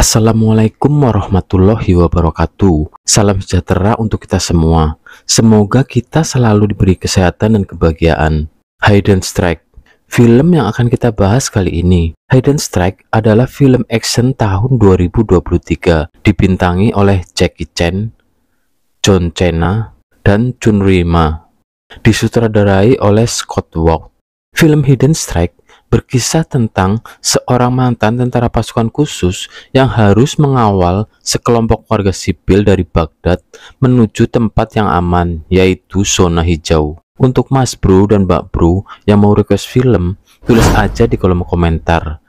Assalamualaikum warahmatullahi wabarakatuh. Salam sejahtera untuk kita semua. Semoga kita selalu diberi kesehatan dan kebahagiaan. Hidden Strike, film yang akan kita bahas kali ini. Hidden Strike adalah film action tahun 2023, dibintangi oleh Jackie Chan, John Cena, dan Chun Rima. Disutradarai oleh Scott Wong. Film Hidden Strike berkisah tentang seorang mantan tentara pasukan khusus yang harus mengawal sekelompok warga sipil dari Baghdad menuju tempat yang aman, yaitu zona hijau. Untuk Mas Bro dan Mbak Bro yang mau request film, tulis aja di kolom komentar.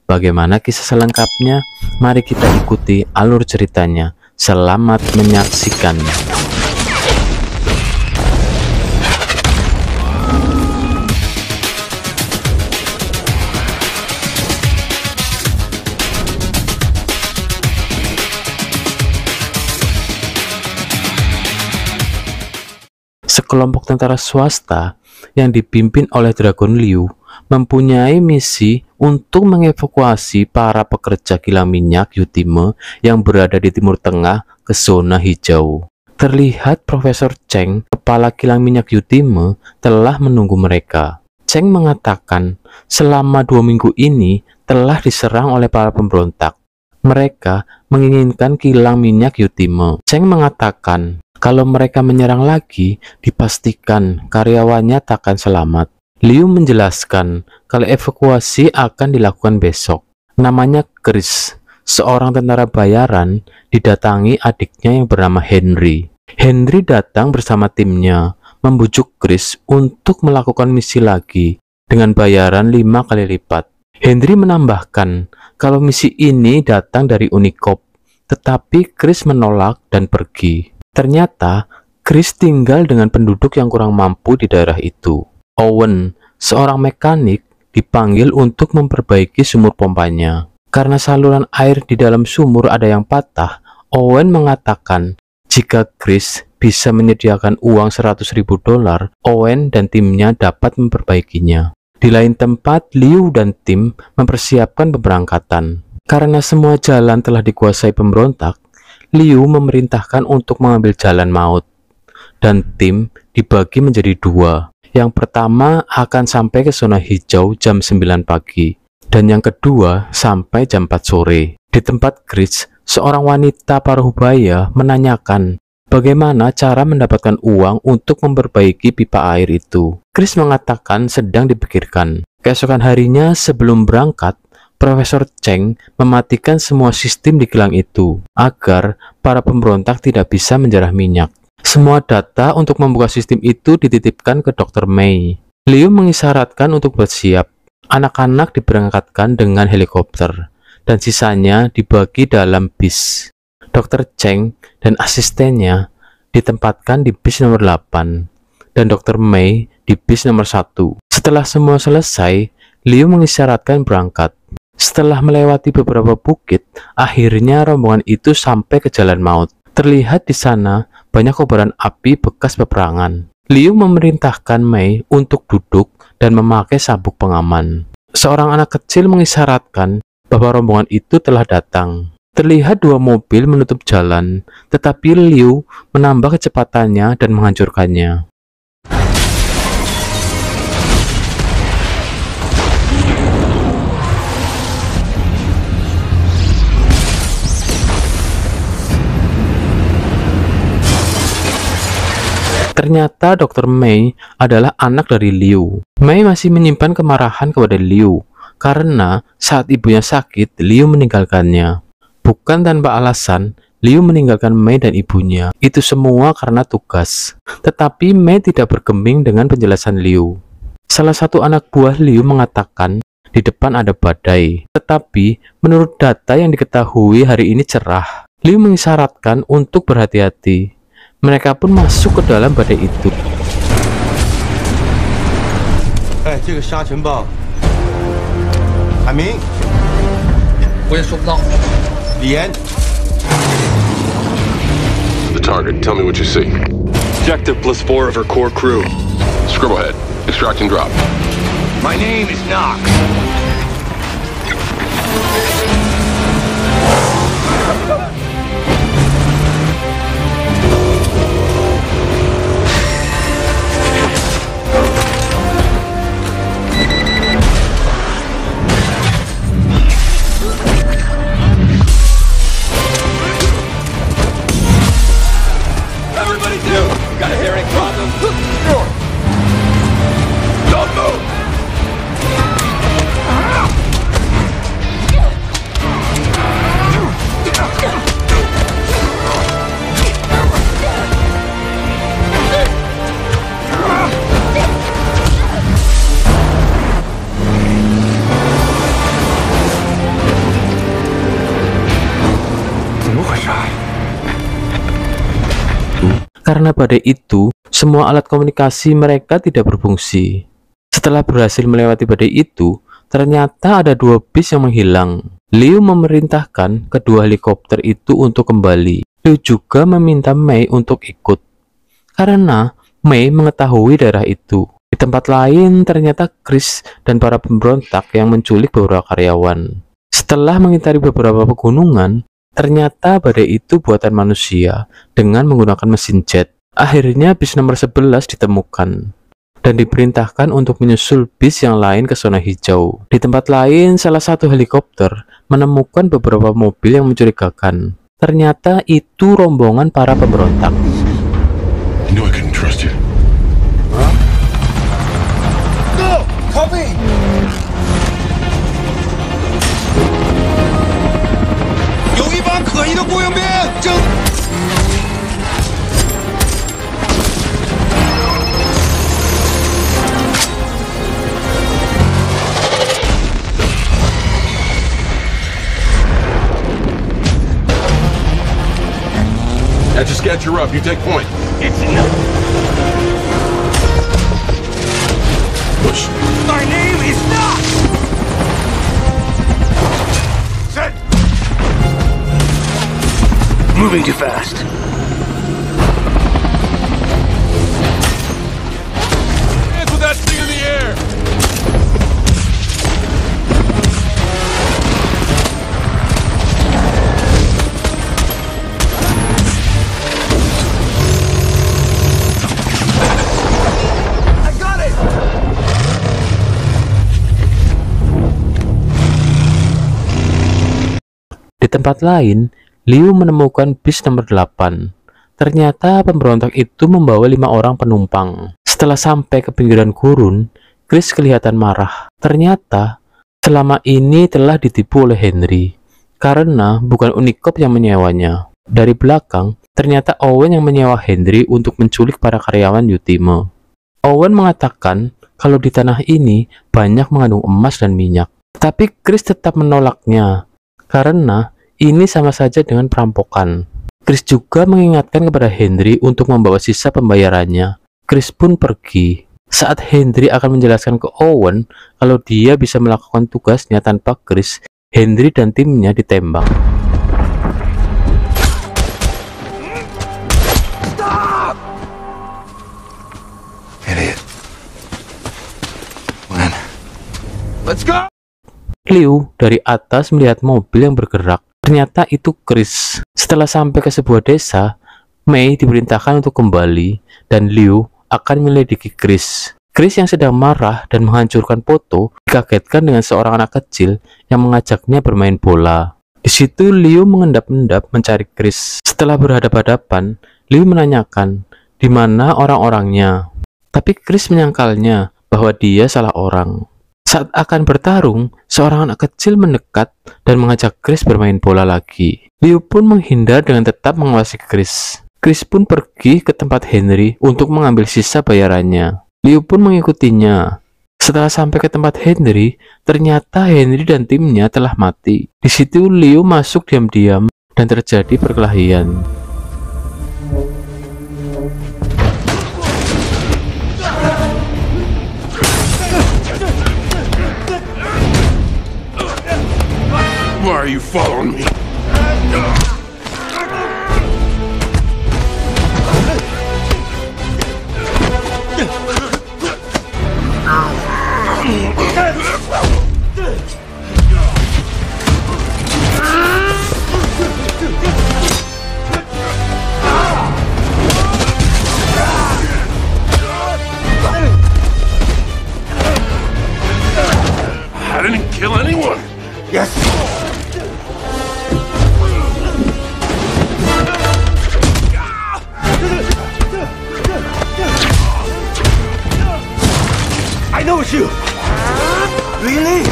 Bagaimana kisah selengkapnya? Mari kita ikuti alur ceritanya. Selamat menyaksikan. Sekelompok tentara swasta yang dipimpin oleh Dragon Liu mempunyai misi untuk mengevakuasi para pekerja kilang minyak Yutime yang berada di Timur Tengah ke zona hijau. Terlihat Profesor Cheng, kepala kilang minyak Yutime, telah menunggu mereka. Cheng mengatakan selama 2 minggu ini telah diserang oleh para pemberontak. Mereka menginginkan kilang minyak Yutime. Cheng mengatakan kalau mereka menyerang lagi, dipastikan karyawannya takkan selamat. Liu menjelaskan kalau evakuasi akan dilakukan besok. Namanya Chris, seorang tentara bayaran, didatangi adiknya yang bernama Henry. Henry datang bersama timnya, membujuk Chris untuk melakukan misi lagi dengan bayaran 5 kali lipat. Henry menambahkan kalau misi ini datang dari Unicop, tetapi Chris menolak dan pergi. Ternyata, Chris tinggal dengan penduduk yang kurang mampu di daerah itu. Owen, seorang mekanik, dipanggil untuk memperbaiki sumur pompanya. Karena saluran air di dalam sumur ada yang patah, Owen mengatakan jika Chris bisa menyediakan uang $100.000, Owen dan timnya dapat memperbaikinya. Di lain tempat, Liu dan tim mempersiapkan pemberangkatan. Karena semua jalan telah dikuasai pemberontak, Liu memerintahkan untuk mengambil jalan maut, dan tim dibagi menjadi 2. Yang pertama akan sampai ke zona hijau jam 9 pagi, dan yang kedua sampai jam 4 sore. Di tempat Chris, seorang wanita parubaya menanyakan bagaimana cara mendapatkan uang untuk memperbaiki pipa air itu. Chris mengatakan sedang dipikirkan. Keesokan harinya sebelum berangkat, Profesor Cheng mematikan semua sistem di kilang itu agar para pemberontak tidak bisa menjarah minyak. Semua data untuk membuka sistem itu dititipkan ke Dr. Mei. Liu mengisyaratkan untuk bersiap. Anak-anak diberangkatkan dengan helikopter dan sisanya dibagi dalam bis. Dr. Cheng dan asistennya ditempatkan di bis nomor 8 dan Dr. Mei di bis nomor 1. Setelah semua selesai, Liu mengisyaratkan berangkat. Setelah melewati beberapa bukit, akhirnya rombongan itu sampai ke jalan maut. Terlihat di sana banyak kobaran api bekas peperangan. Liu memerintahkan Mei untuk duduk dan memakai sabuk pengaman. Seorang anak kecil mengisyaratkan bahwa rombongan itu telah datang. Terlihat 2 mobil menutup jalan, tetapi Liu menambah kecepatannya dan menghancurkannya. Ternyata Dr. Mei adalah anak dari Liu. Mei masih menyimpan kemarahan kepada Liu karena saat ibunya sakit, Liu meninggalkannya. Bukan tanpa alasan, Liu meninggalkan Mei dan ibunya. Itu semua karena tugas. Tetapi Mei tidak bergeming dengan penjelasan Liu. Salah satu anak buah Liu mengatakan di depan ada badai. Tetapi menurut data yang diketahui hari ini cerah. Liu mengisyaratkan untuk berhati-hati. Mereka pun masuk ke dalam badai itu. 哎，这个沙尘暴，海明，我也说不到。李岩， The target. Tell me what you see. Objective plus 4 of her core crew. Scribblehead. Extract and drop. My name is Knox. Karena badai itu, semua alat komunikasi mereka tidak berfungsi. Setelah berhasil melewati badai itu, ternyata ada 2 bis yang menghilang. Liu memerintahkan kedua helikopter itu untuk kembali. Liu juga meminta Mei untuk ikut, karena Mei mengetahui daerah itu. Di tempat lain, ternyata Chris dan para pemberontak yang menculik beberapa karyawan. Setelah mengitari beberapa pegunungan, ternyata badai itu buatan manusia dengan menggunakan mesin jet. Akhirnya bis nomor 11 ditemukan dan diperintahkan untuk menyusul bis yang lain ke zona hijau. Di tempat lain, salah satu helikopter menemukan beberapa mobil yang mencurigakan. Ternyata itu rombongan para pemberontak. You know I couldn't trust you. Go! Copy! 有一帮可疑的雇佣兵正。 That's your sketch, you're up. You take point. It's enough. Push. My name is not. Set. Moving too fast. Hands with that thing in the air. Di tempat lain, Liu menemukan bis nomor 8. Ternyata pemberontak itu membawa 5 orang penumpang. Setelah sampai ke pinggiran gurun, Chris kelihatan marah. Ternyata selama ini telah ditipu oleh Henry, karena bukan Unicop yang menyewanya. Dari belakang, ternyata Owen yang menyewa Henry untuk menculik para karyawan Yutime. Owen mengatakan kalau di tanah ini banyak mengandung emas dan minyak. Tapi Chris tetap menolaknya, karena ini sama saja dengan perampokan. Chris juga mengingatkan kepada Henry untuk membawa sisa pembayarannya. Chris pun pergi. Saat Henry akan menjelaskan ke Owen kalau dia bisa melakukan tugasnya tanpa Chris, Henry dan timnya ditembak. Stop! Idiot. When? Let's go! Liu dari atas melihat mobil yang bergerak. Ternyata itu Chris. Setelah sampai ke sebuah desa, Mei diperintahkan untuk kembali dan Liu akan menyelidiki Chris. Chris yang sedang marah dan menghancurkan foto dikagetkan dengan seorang anak kecil yang mengajaknya bermain bola. Di situ Liu mengendap-endap mencari Chris. Setelah berhadapan-hadapan, Liu menanyakan di mana orang-orangnya. Tapi Chris menyangkalnya bahwa dia salah orang. Saat akan bertarung, seorang anak kecil mendekat dan mengajak Chris bermain bola lagi. Liu pun menghindar dengan tetap mengawasi Chris. Chris pun pergi ke tempat Henry untuk mengambil sisa bayarannya. Liu pun mengikutinya. Setelah sampai ke tempat Henry, ternyata Henry dan timnya telah mati. Di situ Liu masuk diam-diam dan terjadi perkelahian. Why are you following me? I didn't kill anyone. Yes. I know it's you. Really?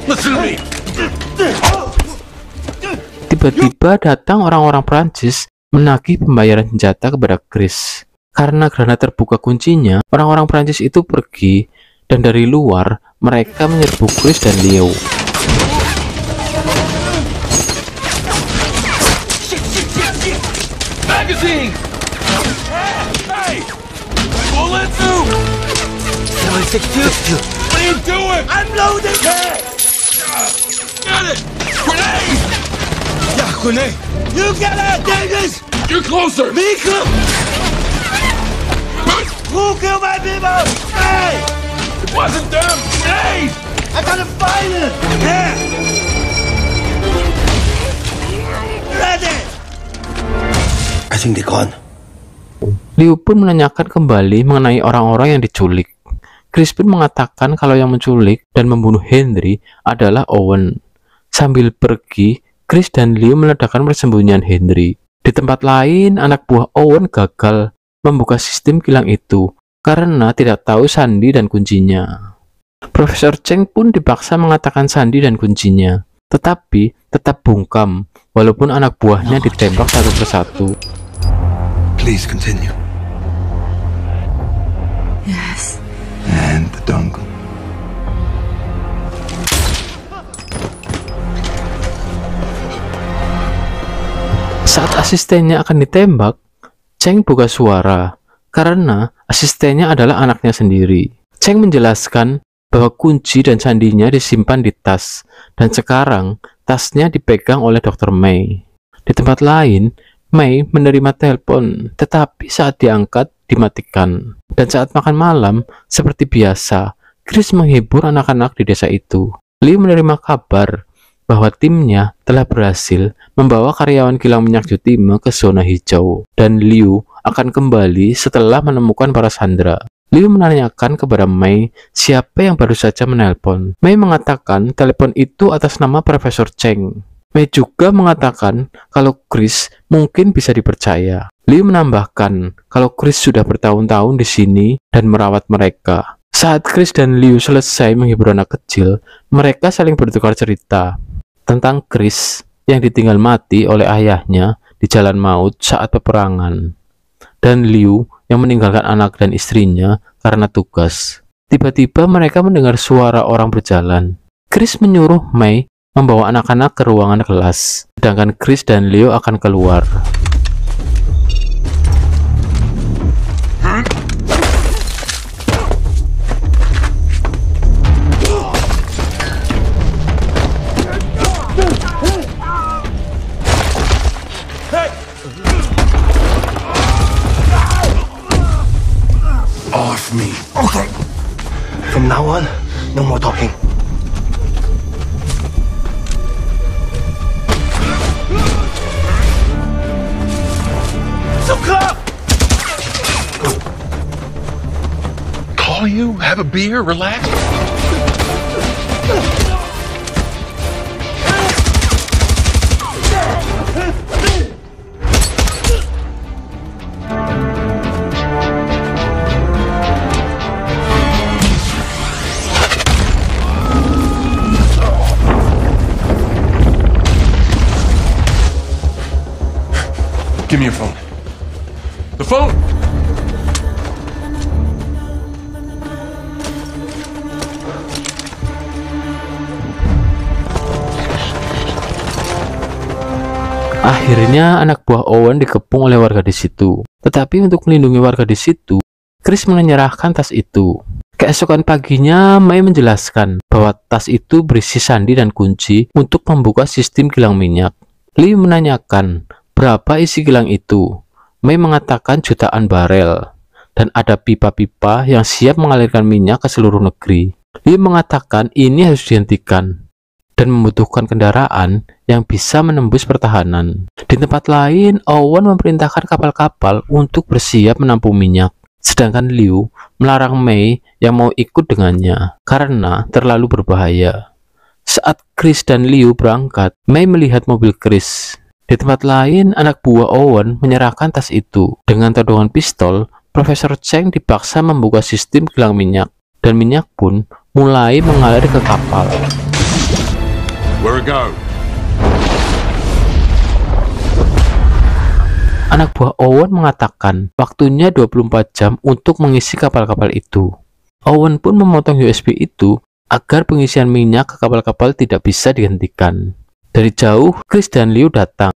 Listen to me. Tiba-tiba datang orang-orang Prancis menagih pembayaran senjata kepada Chris. Karena granat terbuka kuncinya, orang-orang Prancis itu pergi dan dari luar mereka menyerbu Chris dan Liu. Using! Hey! Bullets! 762! What are you doing? I'm loading! Get it! Grenade! Yeah, grenade! You get it, Davis! You're closer! Mika! Who killed my people? Hey! It wasn't them! Grenade! I gotta find it! Yeah! Ready! I think they're gone. Liu pun menanyakan kembali mengenai orang-orang yang diculik. Chris pun mengatakan kalau yang menculik dan membunuh Henry adalah Owen. Sambil pergi, Chris dan Liu meledakkan persembunyian Henry. Di tempat lain, anak buah Owen gagal membuka sistem kilang itu karena tidak tahu sandi dan kuncinya. Profesor Cheng pun dipaksa mengatakan sandi dan kuncinya, tetapi tetap bungkam walaupun anak buahnya ditembak satu persatu. Please continue. Yes. And the dongle. Saat asistennya akan ditembak, Cheng buka suara karena asistennya adalah anaknya sendiri. Cheng menjelaskan bahwa kunci dan sandinya disimpan di tas dan sekarang tasnya dipegang oleh Dr. May. Di tempat lain, May menerima telepon, tetapi saat diangkat dimatikan. Dan saat makan malam, seperti biasa, Chris menghibur anak-anak di desa itu. Liu menerima kabar bahwa timnya telah berhasil membawa karyawan kilang minyak Yutime ke zona hijau, dan Liu akan kembali setelah menemukan para sandera. Liu menanyakan kepada May siapa yang baru saja menelpon. May mengatakan telepon itu atas nama Profesor Cheng. May juga mengatakan kalau Chris mungkin bisa dipercaya. Liu menambahkan kalau Chris sudah bertahun-tahun di sini dan merawat mereka. Saat Chris dan Liu selesai menghibur anak kecil, mereka saling bertukar cerita tentang Chris yang ditinggal mati oleh ayahnya di jalan maut saat peperangan, dan Liu yang meninggalkan anak dan istrinya karena tugas. Tiba-tiba mereka mendengar suara orang berjalan. Chris menyuruh May membawa anak-anak ke ruangan kelas, sedangkan Chris dan Liu akan keluar. Off me. Okay. From now on, no more talking. Call you? Have a beer? Relax? Give me your phone. The phone! Akhirnya anak buah Owen dikepung oleh warga di situ. Tetapi untuk melindungi warga di situ, Chris menyerahkan tas itu. Keesokan paginya, May menjelaskan bahwa tas itu berisi sandi dan kunci untuk membuka sistem kilang minyak. Lee menanyakan berapa isi kilang itu. May mengatakan jutaan barel, dan ada pipa-pipa yang siap mengalirkan minyak ke seluruh negeri. Lee mengatakan ini harus dihentikan dan membutuhkan kendaraan yang bisa menembus pertahanan. Di tempat lain, Owen memerintahkan kapal-kapal untuk bersiap menampung minyak, sedangkan Liu melarang May yang mau ikut dengannya karena terlalu berbahaya. Saat Chris dan Liu berangkat, May melihat mobil Chris. Di tempat lain, anak buah Owen menyerahkan tas itu. Dengan todongan pistol, Profesor Cheng dipaksa membuka sistem kilang minyak, dan minyak pun mulai mengalir ke kapal. Where it go? Anak buah Owen mengatakan waktunya 24 jam untuk mengisi kapal-kapal itu. Owen pun memotong USB itu agar pengisian minyak ke kapal-kapal tidak bisa dihentikan. Dari jauh, Chris dan Liu datang.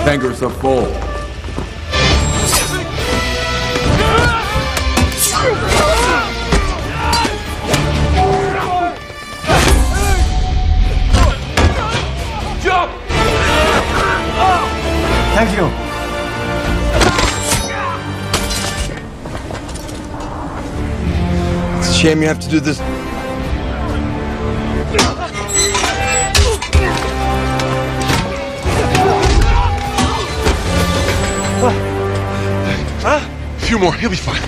Tankers are full. Thank you. It's a shame you have to do this. A few more, he'll be fine.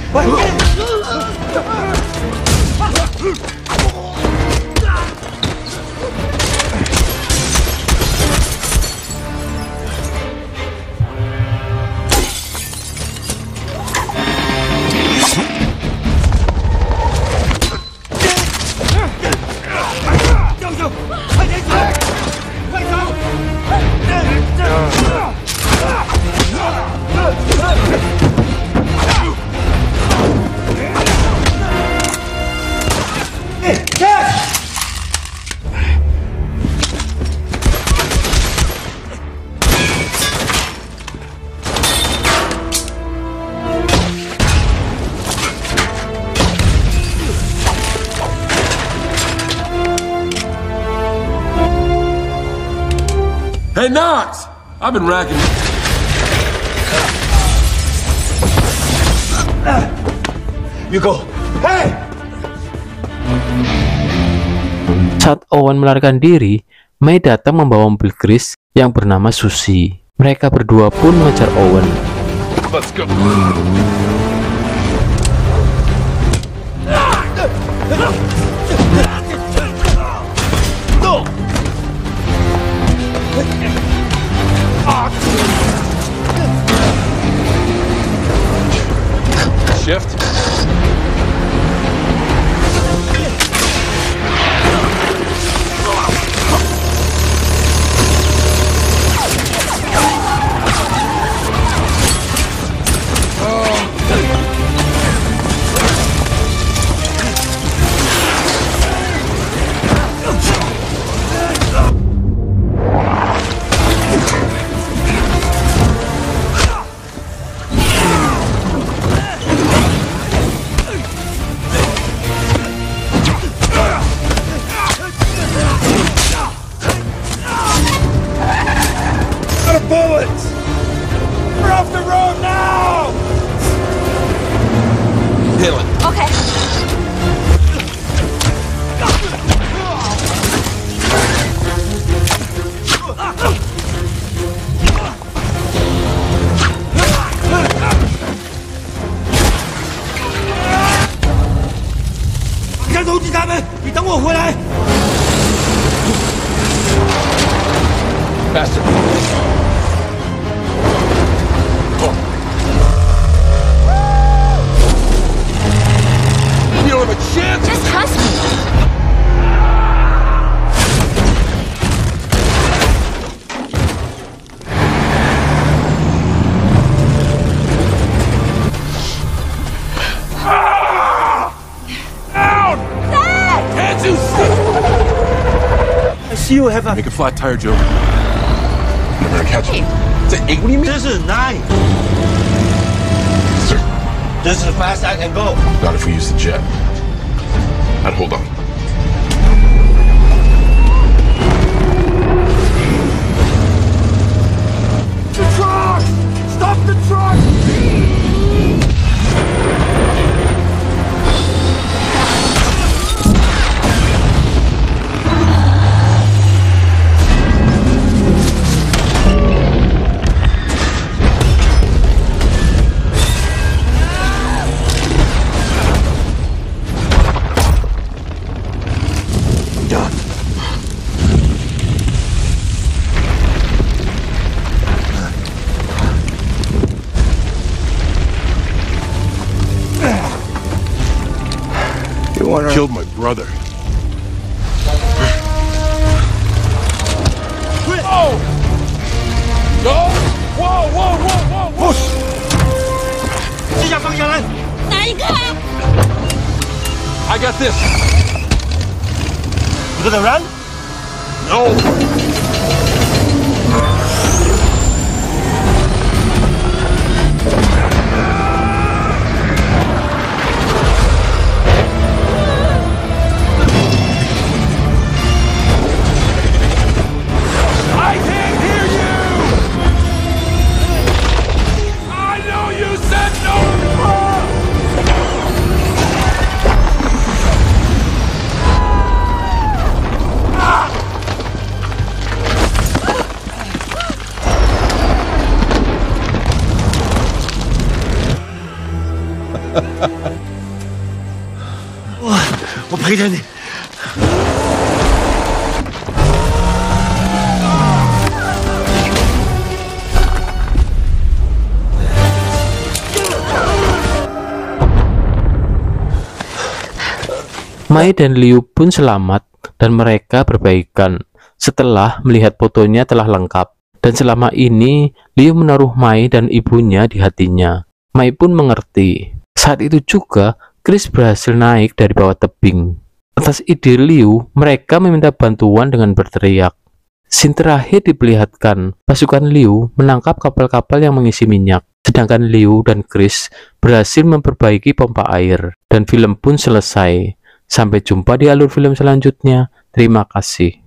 Hey, Knox! I've been racking. You go. Hey! Saat Owen melarikan diri, May datang membawa mobil Chris yang bernama Susie. Mereka berdua pun mengejar Owen. Let's go. Shift. Bullets! We're off the road now! Kill it. Okay. Faster. You don't have a chance. Just trust me. See you have a. Make a flat tire, Joe. I'm gonna catch him. It's an 8? What do you mean? This is 9. Sir, This is as fast as I can go. not if we use the jet. I'd hold on. The truck! Stop the truck! You wanna... Killed my brother. Oh! No! Whoa, whoa, whoa, whoa, whoa! 记下方向来。哪一个啊？ I got this. You gonna run? No. 我陪着你。 Mai dan Liu pun selamat dan mereka berbaikan setelah melihat fotonya telah lengkap. Dan selama ini Liu menaruh Mai dan ibunya di hatinya. Mai pun mengerti. Saat itu juga Chris berhasil naik dari bawah tebing. Atas ide Liu, mereka meminta bantuan dengan berteriak. Scene terakhir diperlihatkan pasukan Liu menangkap kapal-kapal yang mengisi minyak. Sedangkan Liu dan Chris berhasil memperbaiki pompa air. Dan film pun selesai. Sampai jumpa di alur film selanjutnya. Terima kasih.